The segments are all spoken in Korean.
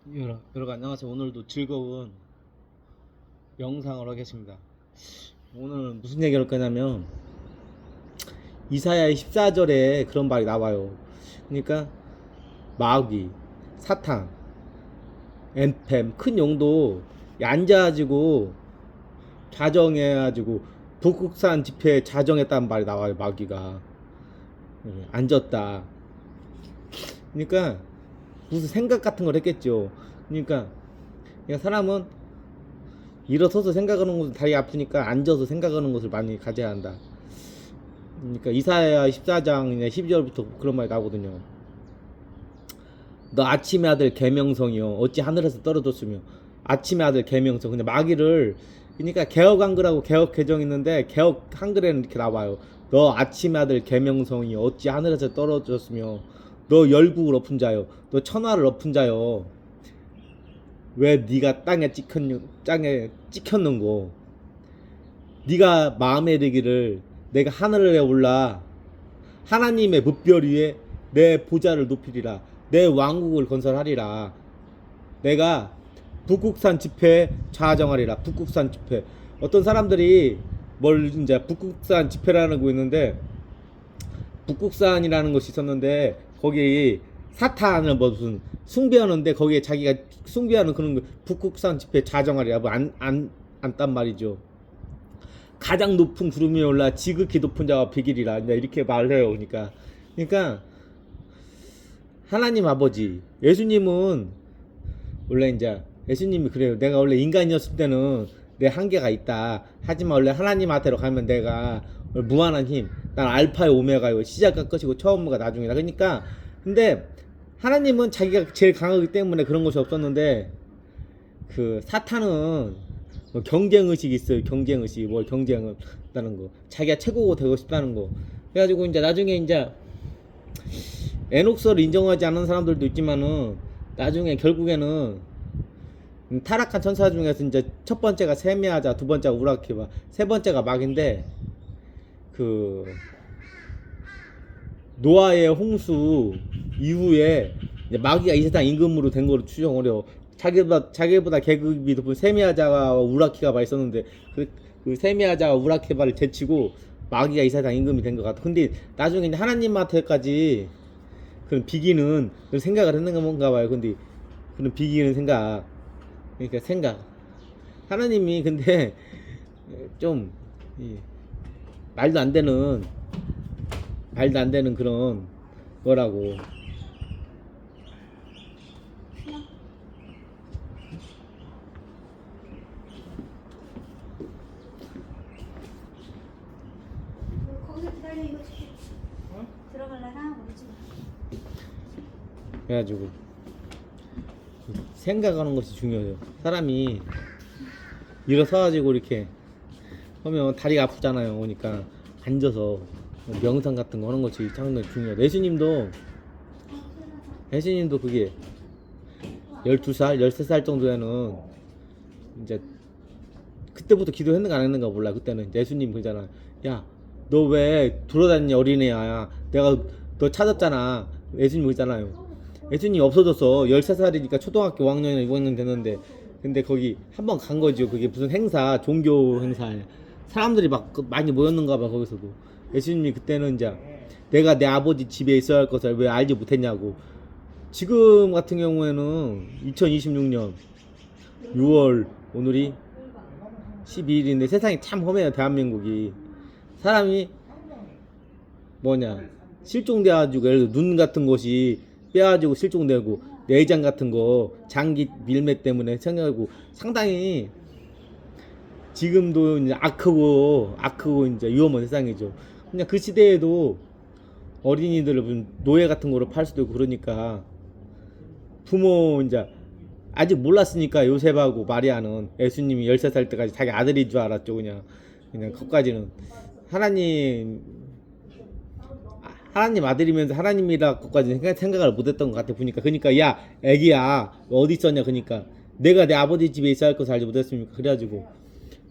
여러분 안녕하세요. 오늘도 즐거운 영상을 하겠습니다. 오늘은 무슨 얘기를 할 거냐면 이사야 14절에 그런 말이 나와요. 그러니까 마귀, 사탄, 엔팸 큰 용도 앉아가지고 자정해가지고 북극산 집회에 자정했다는 말이 나와요. 마귀가 앉았다. 그러니까 무슨 생각 같은 걸 했겠죠. 그러니까 사람은 일어서서 생각하는 것을 다리 아프니까 앉아서 생각하는 것을 많이 가져야 한다. 그러니까 이사야 14장 12절부터 그런 말이 나오거든요. 너 아침의 아들 계명성이요 어찌 하늘에서 떨어졌으며. 아침의 아들 계명성. 근데 마귀를 그러니까 개혁 한글하고 개혁 개정 있는데 개혁 한글에는 이렇게 나와요. 너 아침의 아들 계명성이요 어찌 하늘에서 떨어졌으며. 너 열국을 엎은 자요 너 천하를 엎은 자요 왜 네가 땅에 찍혔는고. 네가 마음에 이르기를 내가 하늘에 올라 하나님의 뭇별 위에 내 보좌를 높이리라. 내 왕국을 건설하리라. 내가 북극산 집회에 좌정하리라. 북극산 집회. 어떤 사람들이 뭘 이제 북극산 집회라는 거 있는데, 북극산이라는 것이 있었는데 거기 사탄을 무슨 숭배하는데 거기에 자기가 숭배하는 그런 거 북극산 집회 좌정하리라. 뭐 안단 말이죠. 가장 높은 구름 위에 올라 지극히 높은 자와 비길이라 이렇게 말해요. 그러니까 하나님 아버지, 예수님은 원래 이제 예수님이 그래요. 내가 원래 인간이었을 때는 내 한계가 있다. 하지만 원래 하나님한테로 가면 내가 무한한 힘. 난 알파요 오메가요. 시작과 끝이고 처음과 나중이다. 그러니까 근데 하나님은 자기가 제일 강하기 때문에 그런 것이 없었는데, 그 사탄은 뭐 경쟁의식이 있어요. 경쟁의식. 뭘 경쟁을 한다는 거. 자기가 최고고 되고 싶다는 거. 그래가지고 이제 나중에 이제 에녹스를 인정하지 않는 사람들도 있지만은 나중에 결국에는 타락한 천사 중에서 이제 첫 번째가 세미하자, 두 번째가 우라키바, 세 번째가 마귀인데, 그 노아의 홍수 이후에 이제 마귀가 이 세상 임금으로 된 거로 추정을 해요. 자기보다 계급이 높은 세미하자와 우라키바가 있었는데 그 세미하자와 우라키바를 제치고 마귀가 이 세상 임금이 된 것 같아. 근데 나중에 이제 하나님한테까지 그런 비기는 그런 생각을 했는 건가 봐요. 근데 그런 비기는 생각, 그러니까 생각. 하나님이 근데 좀 말도 안 되는 그런 거라고. 거기서 기다려. 이거 줄게. 어? 들어갈라나? 모르지. 그래가지고 생각하는 것이 중요해요. 사람이 일어서가지고 이렇게 하면 다리가 아프잖아요. 그러니까 앉아서 명상 같은 거 하는 것이 상당히 중요해요. 예수님도 그게 12살, 13살 정도에는 이제 그때부터 기도했는가 안 했는가 몰라. 그때는 예수님 그러잖아. 야, 너 왜 돌아다니냐 어린애야. 내가 너 찾았잖아. 예수님 그러잖아요. 예수님 없어졌어. 13살이니까 초등학교 5학년이나 6학년 됐는데, 근데 거기 한번 간 거죠. 그게 무슨 행사, 종교 행사에 사람들이 막 많이 모였는가 봐. 거기서도 예수님이 그때는 이제 내가 내 아버지 집에 있어야 할 것을 왜 알지 못했냐고. 지금 같은 경우에는 2026년 6월 오늘이 12일인데 세상이 참 험해요. 대한민국이. 사람이 뭐냐 실종돼가지고, 예를 들어 눈 같은 것이 빼가지고 실종되고, 내장 같은 거 장기 밀매 때문에 생겨나고, 상당히 지금도 이제 아크고 이제 위험한 세상이죠. 그냥 그 시대에도 어린이들을 무슨 노예 같은 거로 팔 수도 있고. 그러니까 부모 이제 아직 몰랐으니까 요셉하고 마리아는 예수님이 13살 때까지 자기 아들인 줄 알았죠. 그냥 그까지는 하나님 아들이면서 하나님이라고까지 생각을 못했던 것 같아 보니까. 그러니까 야 애기야 어디 있었냐. 그러니까 내가 내 아버지 집에 있어야 할 것을 알지 못했습니까. 그래가지고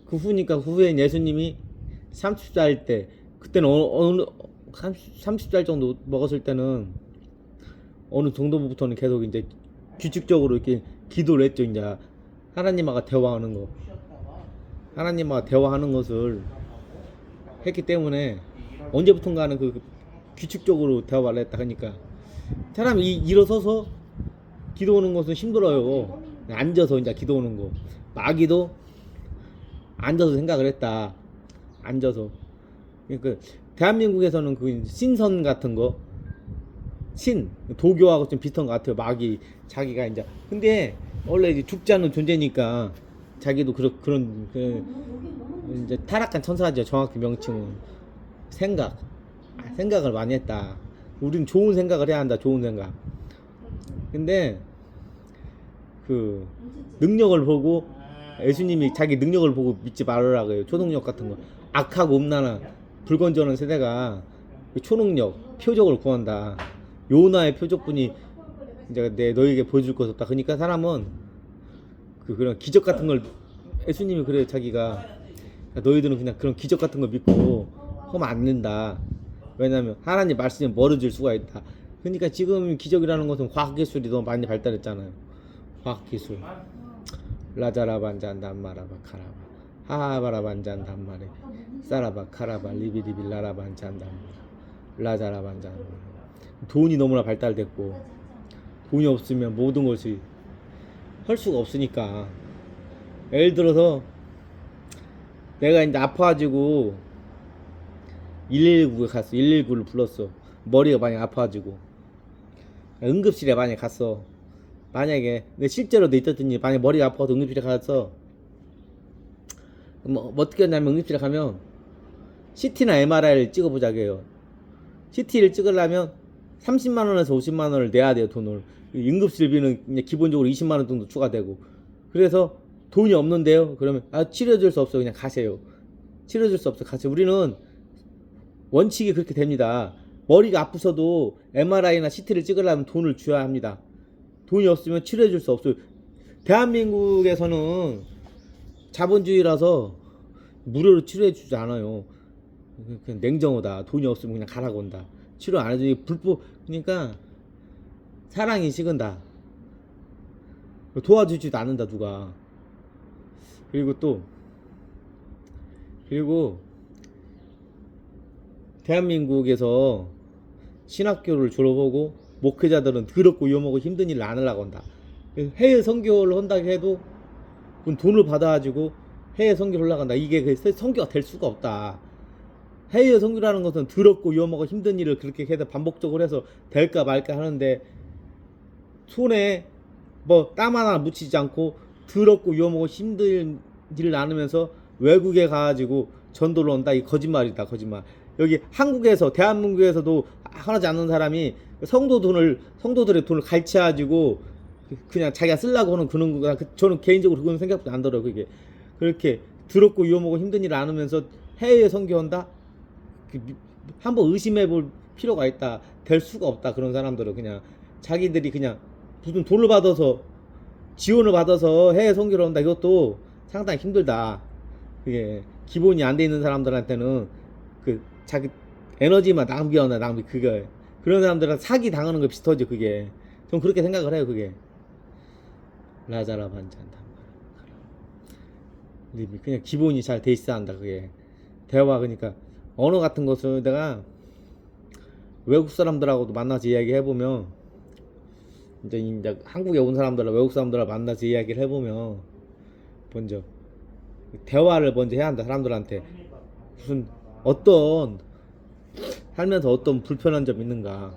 그 후엔 예수님이 30살 때, 그때는 어느 30살 정도 먹었을 때는 어느 정도부터는 계속 이제 규칙적으로 이렇게 기도를 했죠. 이제 하나님하고 대화하는 거, 하나님하고 대화하는 것을 했기 때문에 언제부턴가는 그 규칙적으로 대화를 했다 하니까 사람이 일어서서 기도하는 것은 힘들어요. 앉아서 이제 기도하는 거. 마귀도 앉아서 생각을 했다. 앉아서. 그러니까 대한민국에서는 그 신선 같은 거, 도교하고 좀 비슷한 것 같아요. 마귀 자기가 이제. 근데 원래 이제 죽지 않는 존재니까 자기도 그런 이제 타락한 천사죠. 정확히 명칭은 생각을 많이 했다. 우리는 좋은 생각을 해야 한다. 좋은 생각. 근데 그 능력을 보고 예수님이 자기 능력을 보고 믿지 말으라고 해요. 초능력 같은 거. 악하고 음란한 불건전한 세대가 초능력, 표적을 구한다. 요나의 표적뿐이 이제 너에게 보여줄 것이 없다. 그러니까 사람은 그런 기적 같은 걸 예수님이 그래요. 자기가 너희들은 그냥 그런 기적 같은 거 믿고 하면 안 된다. 왜냐하면 하나님 말씀이 멀어질 수가 있다. 그러니까 지금 기적이라는 것은 과학기술이 너무 많이 발달했잖아요. 과학기술. 라자라반잔 단마라바 카라바 하하바라반잔 단마레 사라바 카라바 리비리빌 라라반잔 단마라 라자라반잔. 돈이 너무나 발달됐고 돈이 없으면 모든 것이 할 수가 없으니까. 예를 들어서 내가 이제 아파가지고 119에 갔어. 119를 불렀어. 머리가 많이 아파가지고 응급실에 많이 갔어. 만약에 내 실제로 내 있었더니 만약에 머리가 아파서 응급실에 가서 뭐 어떻게 하냐면 응급실에 가면 CT나 MRI를 찍어보자고 해요. CT를 찍으려면 30만원에서 50만원을 내야 돼요. 돈을. 응급실비는 그냥 기본적으로 20만원 정도 추가되고. 그래서 돈이 없는데요. 그러면 치료해줄 수 없어. 그냥 가세요. 치료해줄 수 없어. 가세요. 우리는 원칙이 그렇게 됩니다. 머리가 아프셔도 MRI나 CT를 찍으려면 돈을 줘야 합니다. 돈이 없으면 치료해줄 수 없어요. 대한민국에서는 자본주의라서 무료로 치료해주지 않아요. 그냥 냉정하다. 돈이 없으면 그냥 가라고 한다. 치료 안 해주니 불법. 그러니까 사랑이 식은다. 도와주지도 않는다 누가. 그리고 대한민국에서 신학교를 졸업하고 목회자들은 더럽고 위험하고 힘든 일을 안 하려고 한다. 해외 선교를 한다고 해도 돈을 받아가지고 해외 선교를 올라간다. 이게 그 선교가 될 수가 없다. 해외 선교라는 것은 더럽고 위험하고 힘든 일을 그렇게 해서 반복적으로 해서 될까 말까 하는데 손에 뭐 땀 하나 묻히지 않고 더럽고 위험하고 힘든 일을 나누면서 외국에 가가지고 전도를 온다. 이 거짓말이다. 거짓말. 여기 한국에서 대한민국에서도 하지 않는 사람이 성도들의 돈을 갈취해가지고 그냥 자기가 쓰려고 하는 그런 거가 저는 개인적으로 그건 생각도 안 들어요. 그게 그렇게 더럽고 위험하고 힘든 일을 안 하면서 해외에 선교한다. 한번 의심해볼 필요가 있다. 될 수가 없다. 그런 사람들은 그냥 자기들이 그냥 무슨 돈을 받아서 지원을 받아서 해외 선교를 한다. 이것도 상당히 힘들다. 그게 기본이 안 돼 있는 사람들한테는 그 자기 에너지만 낭비한다. 낭비. 그거 그런 사람들은 사기 당하는 거 비슷하죠. 그게 전 그렇게 생각을 해요. 그게 라자라 반찬다. 그냥 기본이 잘 돼 있어야 한다. 그게 대화. 그러니까 언어 같은 것을 내가 외국 사람들하고도 만나서 이야기 해보면 이제 한국에 온 사람들과 외국 사람들과 만나서 이야기를 해보면 먼저 대화를 먼저 해야 한다. 사람들한테 무슨 어떤 살면서 어떤 불편한 점 있는가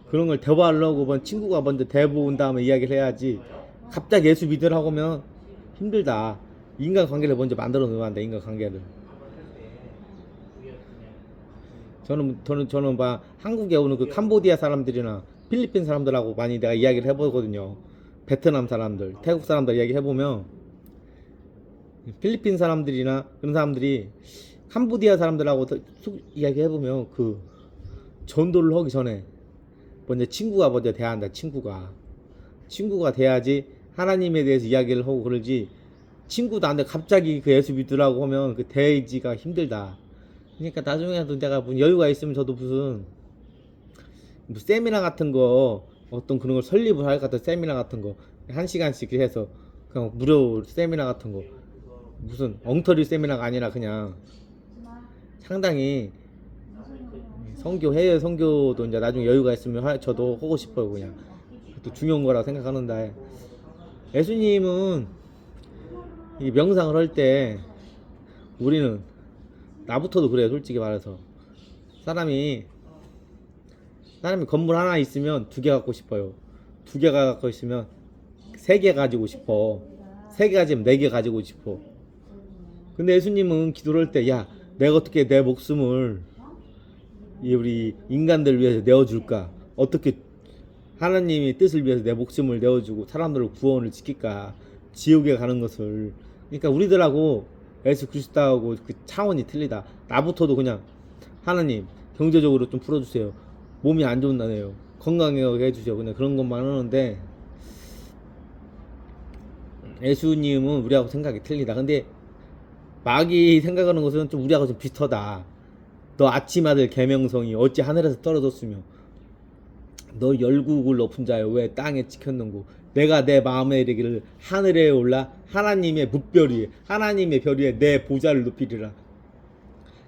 그런 걸 대화를 하고 친구가 먼저 대본 다음에 이야기를 해야지. 갑자기 예수 믿으라고 하면 힘들다. 인간관계를 먼저 만들어 놓아야 한다. 인간관계를. 저는 한국에 오는 그 캄보디아 사람들이나 필리핀 사람들하고 많이 내가 이야기를 해보거든요. 베트남 사람들, 태국 사람들 이야기 해보면 필리핀 사람들이나 그런 사람들이 캄보디아 사람들하고 이야기 해보면 그 전도를 하기 전에 먼저 친구가 먼저 돼야 한다. 친구가 돼야지 하나님에 대해서 이야기를 하고 그러지. 친구도 안 돼. 갑자기 그 예수 믿으라고 하면 그 대지가 힘들다. 그러니까 나중에도 내가 여유가 있으면 저도 무슨 세미나 같은 거 어떤 그런 걸 설립을 할 것 같은 세미나 같은 거 1시간씩 해서 그냥 무료 세미나 같은 거 무슨 엉터리 세미나가 아니라 그냥 상당히 선교 해외 선교도 이제 나중에 여유가 있으면 저도 하고 싶어요. 그냥 또 중요한 거라고 생각하는데 예수님은 이 명상을 할 때 우리는 나부터도 그래요. 솔직히 말해서 사람이 건물 하나 있으면 2개 갖고 싶어요. 2개 갖고 있으면 3개 가지고 싶어. 3개 가지면 4개 가지고 싶어. 근데 예수님은 기도를 할 때 야 내가 어떻게 내 목숨을 이 우리 인간들을 위해서 내어줄까? 어떻게 하나님의 뜻을 위해서 내 목숨을 내어주고 사람들을 구원을 지킬까? 지옥에 가는 것을. 그러니까 우리들하고 예수 그리스도하고 그 차원이 틀리다. 나부터도 그냥 하나님 경제적으로 좀 풀어주세요. 몸이 안 좋나네요. 건강하게 해주세요. 그냥 그런 것만 하는데 예수님은 우리하고 생각이 틀리다. 근데 마귀 생각하는 것은 좀 우리하고 좀 비슷하다. 너 아침 아들 계명성이 어찌 하늘에서 떨어졌으며 너 열국을 높은 자여 왜 땅에 찍혔는고 내가 내 마음에 이르기를 하늘에 올라 하나님의 뭇별 하나님의 별 위에 내 보좌를 높이리라.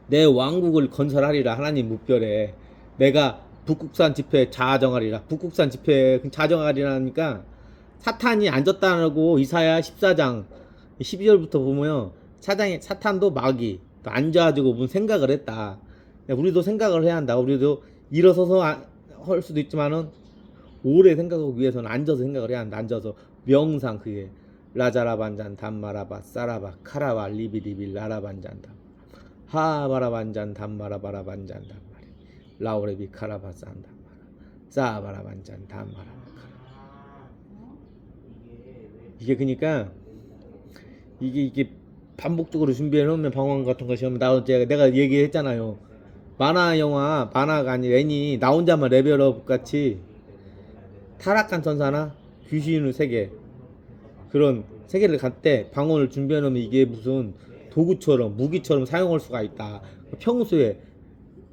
내 왕국을 건설하리라. 하나님 뭇별에 내가 북극산 집회에 자정하리라. 북극산 집회에 자정하리라니까 사탄이 앉았다고 이사야 14장 12절부터 보면 사탄도 마귀 앉아가지고 무슨 생각을 했다. 우리도 생각을 해야 한다. 우리도 일어서서 할 수도 있지만은 오래 생각하기 위해서는 앉아서 생각을 해야 한다. 앉아서 명상 그게 라자라반잔 담마라바 싸라바 카라바 리비리빌 라라반잔다 하바라반잔 담마라바라반잔 담마리 라오레비 카라바 산담마라 싸바라반잔 담마라바 카라. 이게 그러니까 이게 반복적으로 준비해 놓으면 방황 같은 것이 오면 내가 얘기했잖아요. 만화 영화 만화가 아니 애니 나 혼자만 레벨업 같이 타락한 천사나 귀신의 세계 그런 세계를 갈 때 방언을 준비해 놓으면 이게 무슨 도구처럼 무기처럼 사용할 수가 있다. 평소에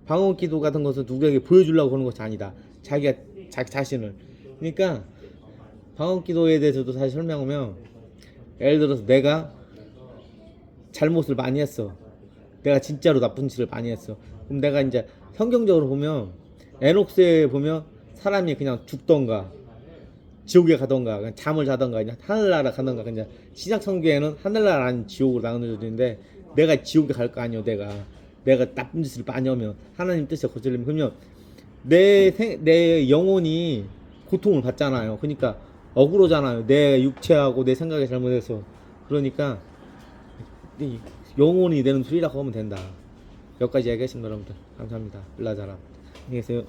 방언 기도 같은 것은 누구에게 보여주려고 하는 것이 아니다. 자기가 자기 자신을. 그러니까 방언 기도에 대해서도 사실 설명하면 예를 들어서 내가 잘못을 많이 했어. 내가 진짜로 나쁜 짓을 많이 했어. 그럼 내가 이제 성경적으로 보면 에녹스에 보면 사람이 그냥 죽던가 지옥에 가던가 그냥 잠을 자던가 그냥 하늘나라 가던가 그냥 신약 성경에는 하늘나라 아닌 지옥으로 나누어지는데 내가 지옥에 갈 거 아니요. 내가 나쁜 짓을 많이 하면 하나님 뜻에 거슬리면 그러면 내 영혼이 고통을 받잖아요. 그러니까 억울하잖아요. 내 육체하고 내 생각이 잘못해서. 그러니까 영혼이 내는 소리라고 하면 된다. 여기까지 얘기했습니다. 여러분들 감사합니다. 일라자라 안녕히 계세요.